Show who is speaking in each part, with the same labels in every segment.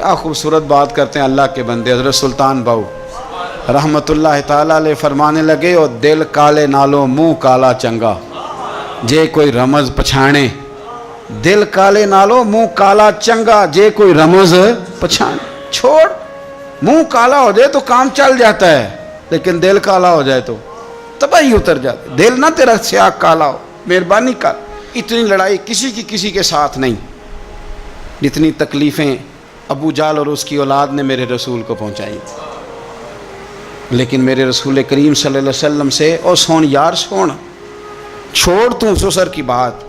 Speaker 1: کیا خوبصورت بات کرتے ہیں اللہ کے بندے. حضرت سلطان باؤ رحمت اللہ تعالیٰ علیہ فرمانے لگے اور دل کالے نالو منہ کالا چنگا جے کوئی رمز پچھانے. دل کالے نالو منہ کالا چنگا جے کوئی رمز پچھانے. چھوڑ, منہ کالا ہو جائے تو کام چل جاتا ہے, لیکن دل کالا ہو جائے تو تباہی اتر جاتی. دل نہ تیرا سیاہ کالا ہو, مہربانی کر. اتنی لڑائی کسی کی کسی کے ساتھ نہیں جتنی تکلیفیں ابو جہل اور اس کی اولاد نے میرے رسول کو پہنچائی. لیکن میرے رسول کریم صلی اللہ علیہ وسلم سے او سون یار سون, چھوڑ تو سسر کی بات,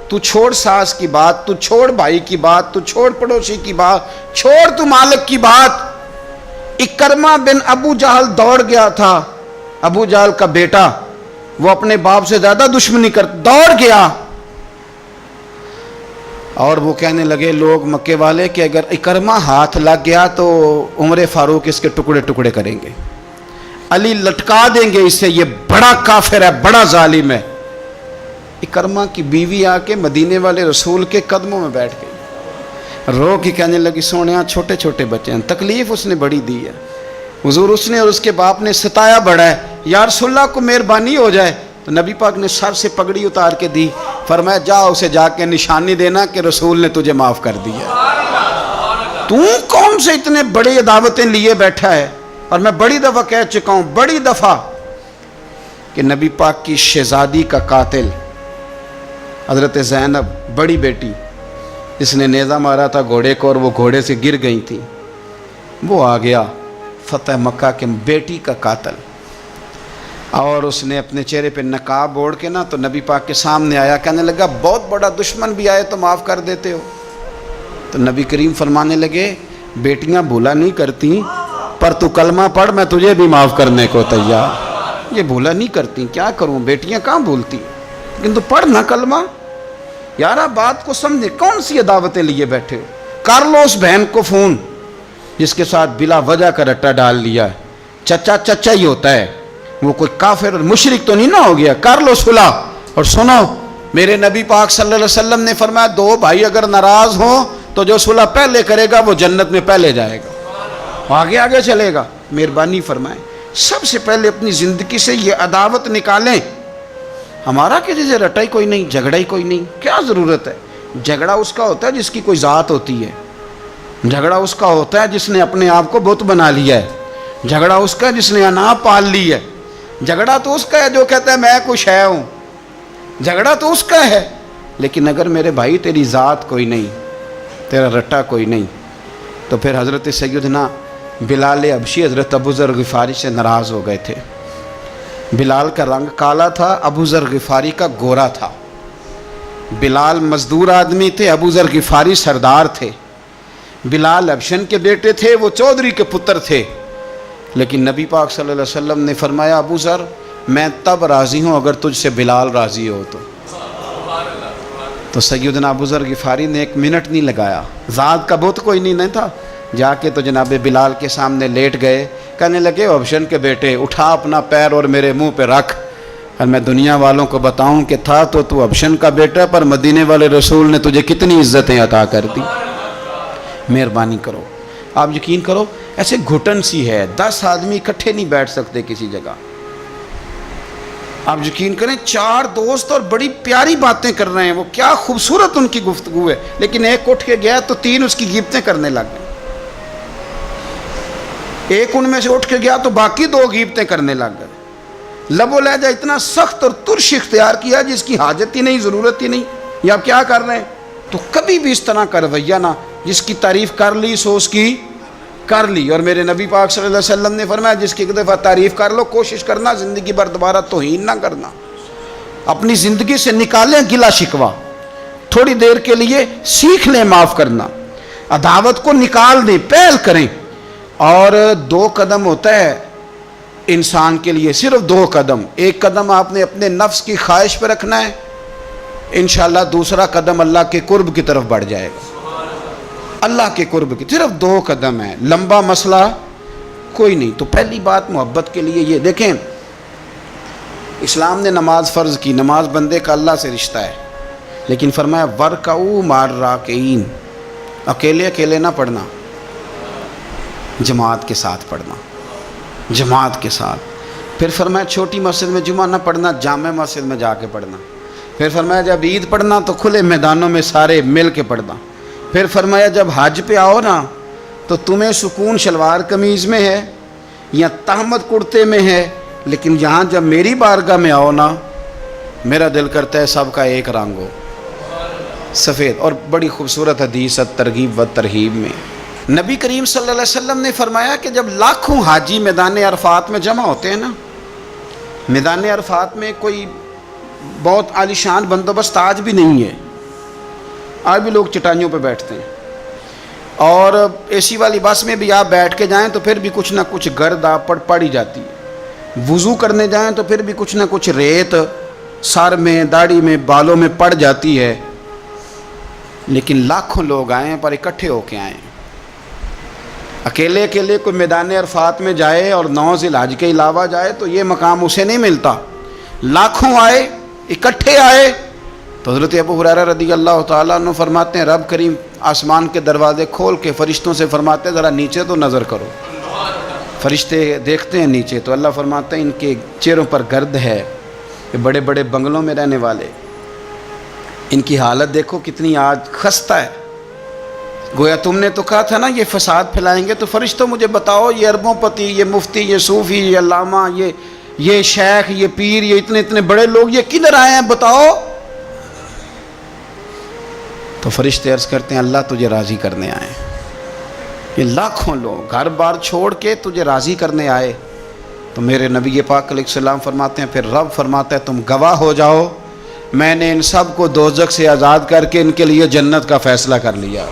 Speaker 1: تو چھوڑ ساس کی بات, تو چھوڑ بھائی کی بات, تو چھوڑ پڑوسی کی بات, چھوڑ تو مالک کی بات. اکرمہ بن ابو جہل دوڑ گیا تھا, ابو جہل کا بیٹا, وہ اپنے باپ سے زیادہ دشمنی کر دوڑ گیا. اور وہ کہنے لگے لوگ مکے والے کہ اگر اکرمہ ہاتھ لگ گیا تو عمر فاروق اس کے ٹکڑے ٹکڑے کریں گے, علی لٹکا دیں گے اسے, یہ بڑا کافر ہے, بڑا ظالم ہے. اکرمہ کی بیوی آ کے مدینے والے رسول کے قدموں میں بیٹھ گئی, رو کے کہنے لگی سونیا چھوٹے چھوٹے بچے ہیں, تکلیف اس نے بڑی دی ہے, حضور اس نے اور اس کے باپ نے ستایا بڑا ہے, یا رسول اللہ کو مہربانی ہو جائے. تو نبی پاک نے سر سے پگڑی اتار کے دی, فرمایا جا اسے جا کے نشانی دینا کہ رسول نے تجھے معاف کر دیا. تو کون سے اتنے بڑے دعوتیں لیے بیٹھا ہے؟ اور میں بڑی دفعہ کہہ چکا ہوں, بڑی دفعہ, کہ نبی پاک کی شہزادی کا قاتل حضرت زینب بڑی بیٹی جس نے نیزہ مارا تھا گھوڑے کو اور وہ گھوڑے سے گر گئی تھی, وہ آ گیا فتح مکہ کے بیٹی کا قاتل, اور اس نے اپنے چہرے پہ نقاب اوڑھ کے نا تو نبی پاک کے سامنے آیا, کہنے لگا بہت بڑا دشمن بھی آئے تو معاف کر دیتے ہو. تو نبی کریم فرمانے لگے بیٹیاں بھولا نہیں کرتی, پر تو کلمہ پڑھ میں تجھے بھی معاف کرنے کو تیار. یہ بھولا نہیں کرتی, کیا کروں, بیٹیاں کہاں بھولتی, لیکن تو پڑھ نہ کلمہ. یار آپ بات کو سمجھے, کون سی دعوتیں لیے بیٹھے ہو؟ کر لو اس بہن کو فون جس کے ساتھ بلا وجہ کا رٹا ڈال لیا ہے, چچا چچا ہی ہوتا ہے, وہ کوئی کافر اور مشرک تو نہیں نہ ہو گیا. کر لو صلح. اور سنو, میرے نبی پاک صلی اللہ علیہ وسلم نے فرمایا دو بھائی اگر ناراض ہوں تو جو صلح پہلے کرے گا وہ جنت میں پہلے جائے گا, آگے آگے چلے گا. مہربانی فرمائیں سب سے پہلے اپنی زندگی سے یہ عداوت نکالیں. ہمارا کسی سے رٹا ہی کوئی نہیں, جھگڑا ہی کوئی نہیں, کیا ضرورت ہے؟ جھگڑا اس کا ہوتا ہے جس کی کوئی ذات ہوتی ہے, جھگڑا اس کا ہوتا ہے جس نے اپنے آپ کو بت بنا لیا ہے, جھگڑا اس کا جس نے انا پال لی ہے, جھگڑا تو اس کا ہے جو کہتا ہے میں کچھ ہے ہوں, جھگڑا تو اس کا ہے. لیکن اگر میرے بھائی تیری ذات کوئی نہیں, تیرا رٹا کوئی نہیں, تو پھر حضرت سیدنا بلال حبشی حضرت ابو ذر غفاری سے ناراض ہو گئے تھے. بلال کا رنگ کالا تھا, ابو ذر غفاری کا گورا تھا. بلال مزدور آدمی تھے, ابو ذر غفاری سردار تھے. بلال حبشن کے بیٹے تھے, وہ چودھری کے پتر تھے. لیکن نبی پاک صلی اللہ علیہ وسلم نے فرمایا ابو ذر میں تب راضی ہوں اگر تجھ سے بلال راضی ہو تو سیدنا ابو ذر غفاری نے 1 منٹ نہیں لگایا, ذات کا بت کوئی نہیں تھا, جا کے تو جناب بلال کے سامنے لیٹ گئے. کہنے لگے حبشن کے بیٹے اٹھا اپنا پیر اور میرے منہ پہ رکھ, اور میں دنیا والوں کو بتاؤں کہ تھا تو حبشن کا بیٹا, پر مدینے والے رسول نے تجھے کتنی عزتیں عطا کر دی. مہربانی کرو, آپ یقین کرو ایسے گھٹن سی ہے, 10 آدمی اکٹھے نہیں بیٹھ سکتے کسی جگہ. آپ یقین کریں 4 دوست اور بڑی پیاری باتیں کر رہے ہیں, وہ کیا خوبصورت ان کی گفتگو ہے, لیکن ایک اٹھ کے گیا تو 3 اس کی غیبتیں کرنے لگ گئے. ایک ان میں سے اٹھ کے گیا تو باقی 2 غیبتیں کرنے لگ گئے. لب و لہجہ اتنا سخت اور ترش اختیار کیا جس کی حاجت ہی نہیں, ضرورت ہی نہیں. یہ آپ کیا کر رہے ہیں؟ تو کبھی بھی اس طرح کا رویہ نہ, جس کی تعریف کر لی سو اس کی کر لی. اور میرے نبی پاک صلی اللہ علیہ وسلم نے فرمایا جس کی ایک دفعہ تعریف کر لو کوشش کرنا زندگی بھر دوبارہ توہین نہ کرنا. اپنی زندگی سے نکالیں گلا شکوہ, تھوڑی دیر کے لیے سیکھ لیں معاف کرنا, عداوت کو نکال دیں, پہل کریں. اور 2 قدم ہوتا ہے انسان کے لیے, صرف 2 قدم. ایک قدم آپ نے اپنے نفس کی خواہش پہ رکھنا ہے, انشاءاللہ دوسرا قدم اللہ کے قرب کی طرف بڑھ جائے گا. اللہ کے قرب کی صرف 2 قدم ہے, لمبا مسئلہ کوئی نہیں. تو پہلی بات محبت کے لیے یہ دیکھیں, اسلام نے نماز فرض کی, نماز بندے کا اللہ سے رشتہ ہے, لیکن فرمایا ورکعوا مع الراکعین, اکیلے اکیلے نہ پڑھنا. جماعت کے ساتھ پڑھنا، جماعت کے ساتھ۔ پھر فرمایا چھوٹی مسجد میں جمعہ نہ پڑھنا، جامع مسجد میں جا کے پڑھنا۔ پھر فرمایا جب عید پڑھنا تو کھلے میدانوں میں سارے مل کے پڑھنا۔ پھر فرمایا جب حج پہ آؤ نا تو تمہیں سکون شلوار قمیض میں ہے یا تہمت کرتے میں ہے، لیکن یہاں جب میری بارگاہ میں آؤ نا میرا دل کرتا ہے سب کا ایک رنگ ہو، سفید۔ اور بڑی خوبصورت حدیث ترغیب و ترہیب میں نبی کریم صلی اللہ علیہ وسلم نے فرمایا کہ جب لاکھوں حاجی میدان عرفات میں جمع ہوتے ہیں نا، میدان عرفات میں کوئی بہت عالیشان بندوبست آج بھی نہیں ہے، آج بھی لوگ چٹائیوں پہ بیٹھتے ہیں، اور اے سی والی بس میں بھی آپ بیٹھ کے جائیں تو پھر بھی کچھ نہ کچھ گرد آپ پر پڑی جاتی ہے، وضو کرنے جائیں تو پھر بھی کچھ نہ کچھ ریت سر میں، داڑھی میں، بالوں میں پڑ جاتی ہے، لیکن لاکھوں لوگ آئیں پر اکٹھے ہو کے آئیں۔ اکیلے اکیلے کوئی میدان عرفات میں جائے اور 9 ذی الحج کے علاوہ جائے تو یہ مقام اسے نہیں ملتا، لاکھوں آئے، اکٹھے آئے۔ تو حضرت ابو ہریرہ رضی اللہ تعالیٰ عنہ فرماتے ہیں رب کریم آسمان کے دروازے کھول کے فرشتوں سے فرماتے ہیں ذرا نیچے تو نظر کرو۔ فرشتے دیکھتے ہیں نیچے تو اللہ فرماتے ہیں ان کے چہروں پر گرد ہے، یہ بڑے بڑے بنگلوں میں رہنے والے، ان کی حالت دیکھو کتنی آج خستہ ہے، گویا تم نے تو کہا تھا نا یہ فساد پھیلائیں گے، تو فرشتوں مجھے بتاؤ یہ اربوں پتی، یہ مفتی، یہ صوفی، یہ علامہ، یہ شیخ، یہ پیر، یہ اتنے اتنے بڑے لوگ یہ کدھر آئے ہیں بتاؤ؟ تو فرشتے عرض کرتے ہیں اللہ تجھے راضی کرنے آئے، یہ لاکھوں لوگ گھر بار چھوڑ کے تجھے راضی کرنے آئے۔ تو میرے نبی پاک علیہ السلام فرماتے ہیں پھر رب فرماتا ہے تم گواہ ہو جاؤ میں نے ان سب کو دوزخ سے آزاد کر کے ان کے لیے جنت کا فیصلہ کر لیا۔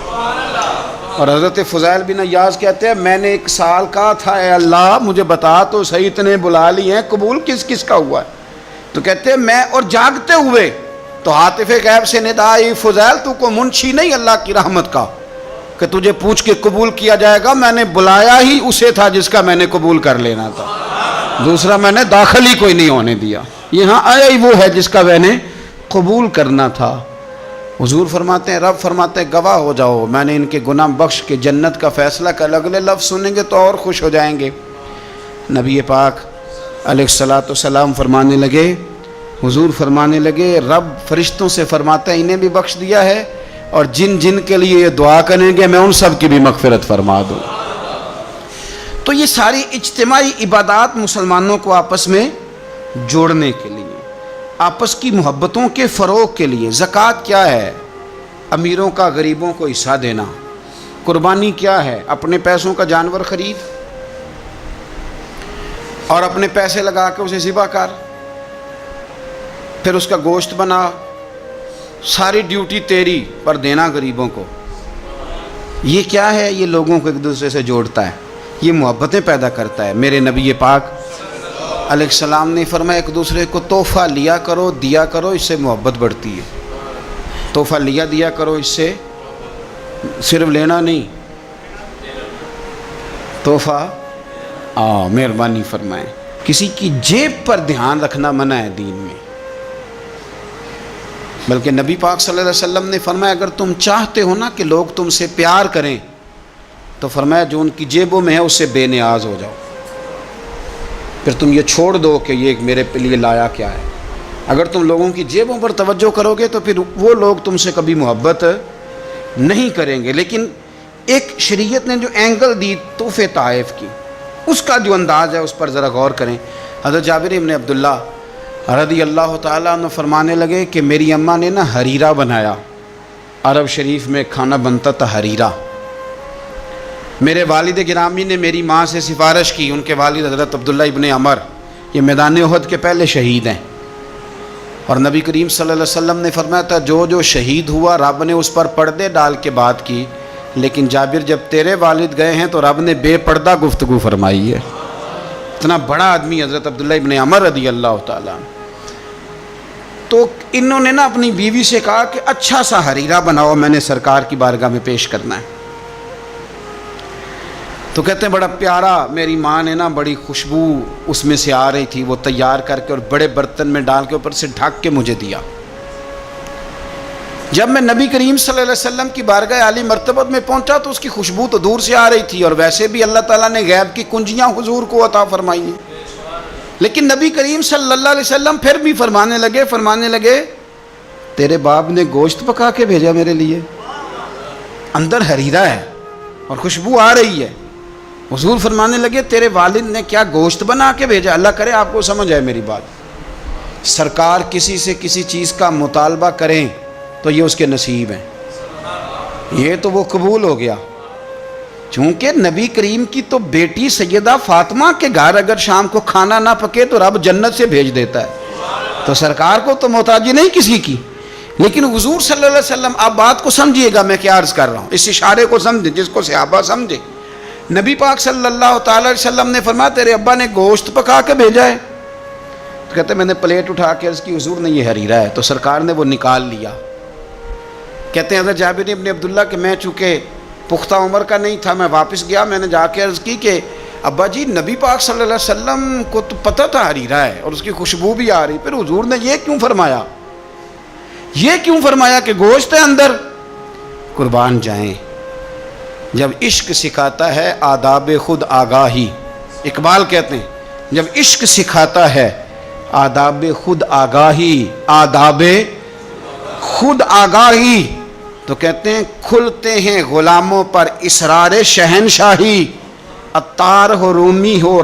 Speaker 1: اور حضرت فضیل بن عیاض کہتے ہیں میں نے 1 سال کہا تھا اے اللہ مجھے بتا تو صحیح، اتنے بلا لیے ہیں، قبول کس کس کا ہوا ہے؟ تو کہتے ہیں میں اور جاگتے ہوئے تو عاطف غیب سے ندا آئی فضیل تو کو منشی نہیں اللہ کی رحمت کا کہ تجھے پوچھ کے قبول کیا جائے گا، میں نے بلایا ہی اسے تھا جس کا میں نے قبول کر لینا تھا، دوسرا میں نے داخل ہی کوئی نہیں ہونے دیا، یہاں آیا ہی وہ ہے جس کا میں نے قبول کرنا تھا۔ حضور فرماتے ہیں رب فرماتے ہیں گواہ ہو جاؤ میں نے ان کے گناہ بخش کے جنت کا فیصلہ کر، اگلے لفظ سنیں گے تو اور خوش ہو جائیں گے۔ نبی پاک علیہ الصلوۃ والسلام فرمانے لگے، حضور فرمانے لگے رب فرشتوں سے فرماتا ہے انہیں بھی بخش دیا ہے اور جن جن کے لیے یہ دعا کریں گے میں ان سب کی بھی مغفرت فرما دوں۔ تو یہ ساری اجتماعی عبادات مسلمانوں کو آپس میں جوڑنے کے لیے، آپس کی محبتوں کے فروغ کے لیے۔ زکوٰۃ کیا ہے؟ امیروں کا غریبوں کو حصہ دینا۔ قربانی کیا ہے؟ اپنے پیسوں کا جانور خرید اور اپنے پیسے لگا کے اسے ذبح کر، پھر اس کا گوشت بنا، ساری ڈیوٹی تیری پر دینا غریبوں کو۔ یہ کیا ہے؟ یہ لوگوں کو ایک دوسرے سے جوڑتا ہے، یہ محبتیں پیدا کرتا ہے۔ میرے نبی پاک علیہ السلام نے فرمایا ایک دوسرے کو تحفہ لیا کرو، دیا کرو، اس سے محبت بڑھتی ہے۔ تحفہ لیا دیا کرو، اس سے صرف لینا نہیں، تحفہ مہربانی فرمائیں۔ کسی کی جیب پر دھیان رکھنا منع ہے دین میں، بلکہ نبی پاک صلی اللہ علیہ وسلم نے فرمایا اگر تم چاہتے ہو نا کہ لوگ تم سے پیار کریں تو فرمایا جو ان کی جیبوں میں ہے اس سے بے نیاز ہو جاؤ، پھر تم یہ چھوڑ دو کہ یہ میرے لیے لایا کیا ہے۔ اگر تم لوگوں کی جیبوں پر توجہ کرو گے تو پھر وہ لوگ تم سے کبھی محبت نہیں کریں گے۔ لیکن ایک شریعت نے جو اینگل دی تحفے تحائف کی، اس کا جو انداز ہے اس پر ذرا غور کریں۔ حضرت جابر بن عبداللہ رضی اللہ تعالیٰ عنہ فرمانے لگے کہ میری اماں نے نا حریرہ بنایا، عرب شریف میں کھانا بنتا تھا حریرہ۔ میرے والد گرامی نے میری ماں سے سفارش کی، ان کے والد حضرت عبداللہ ابن عمر یہ میدان احد کے پہلے شہید ہیں، اور نبی کریم صلی اللہ علیہ وسلم نے فرمایا تھا جو جو شہید ہوا رب نے اس پر پردے ڈال کے بات کی، لیکن جابر جب تیرے والد گئے ہیں تو رب نے بے پردہ گفتگو فرمائی ہے۔ اتنا بڑا آدمی حضرت عبداللہ ابن عمر رضی اللہ تعالیٰ۔ تو انہوں نے نا اپنی بیوی سے کہا کہ اچھا سا حریرہ بناؤ، میں نے سرکار کی بارگاہ میں پیش کرنا ہے۔ تو کہتے ہیں بڑا پیارا، میری ماں نے نا بڑی خوشبو اس میں سے آ رہی تھی، وہ تیار کر کے اور بڑے برتن میں ڈال کے اوپر سے ڈھک کے مجھے دیا۔ جب میں نبی کریم صلی اللہ علیہ وسلم کی بارگاہ عالی مرتبت میں پہنچا تو اس کی خوشبو تو دور سے آ رہی تھی، اور ویسے بھی اللہ تعالیٰ نے غیب کی کنجیاں حضور کو عطا فرمائی ہیں، لیکن نبی کریم صلی اللہ علیہ وسلم پھر بھی فرمانے لگے تیرے باپ نے گوشت پکا کے بھیجا میرے لیے، اندر حریرہ ہے اور خوشبو آ رہی ہے۔ حضور فرمانے لگے تیرے والد نے کیا گوشت بنا کے بھیجا؟ اللہ کرے آپ کو سمجھ آئے میری بات۔ سرکار کسی سے کسی چیز کا مطالبہ کریں تو یہ اس کے نصیب ہیں، یہ تو وہ قبول ہو گیا۔ چونکہ نبی کریم کی تو بیٹی سیدہ فاطمہ کے گھر اگر شام کو کھانا نہ پکے تو رب جنت سے بھیج دیتا ہے، تو سرکار کو تو محتاجی نہیں کسی کی۔ لیکن حضور صلی اللہ علیہ وسلم، آپ بات کو سمجھیے گا میں کیا عرض کر رہا ہوں، اس اشارے کو سمجھیں جس کو صحابہ سمجھے۔ نبی پاک صلی اللہ تعالی علیہ وسلم نے فرمایا تیرے ابا نے گوشت پکا کے بھیجا ہے؟ تو کہتے میں نے پلیٹ اٹھا کے عرض کی حضور نے یہ حریرہ ہے، تو سرکار نے وہ نکال لیا۔ کہتے ہیں حضرت جابر ابن عبداللہ کہ میں چونکہ پختہ عمر کا نہیں تھا، میں واپس گیا، میں نے جا کے عرض کی کہ ابا جی نبی پاک صلی اللہ علیہ وسلم کو تو پتہ تھا حریرہ ہے اور اس کی خوشبو بھی آ رہی، پھر حضور نے یہ کیوں فرمایا کہ گوشت ہے اندر؟ قربان جائیں، جب عشق سکھاتا ہے آداب خود آگاہی، اقبال کہتے ہیں جب عشق سکھاتا ہے آداب خود آگاہی تو کہتے ہیں کھلتے ہیں غلاموں پر اسرار شہنشاہی، عطار ہو رومی ہو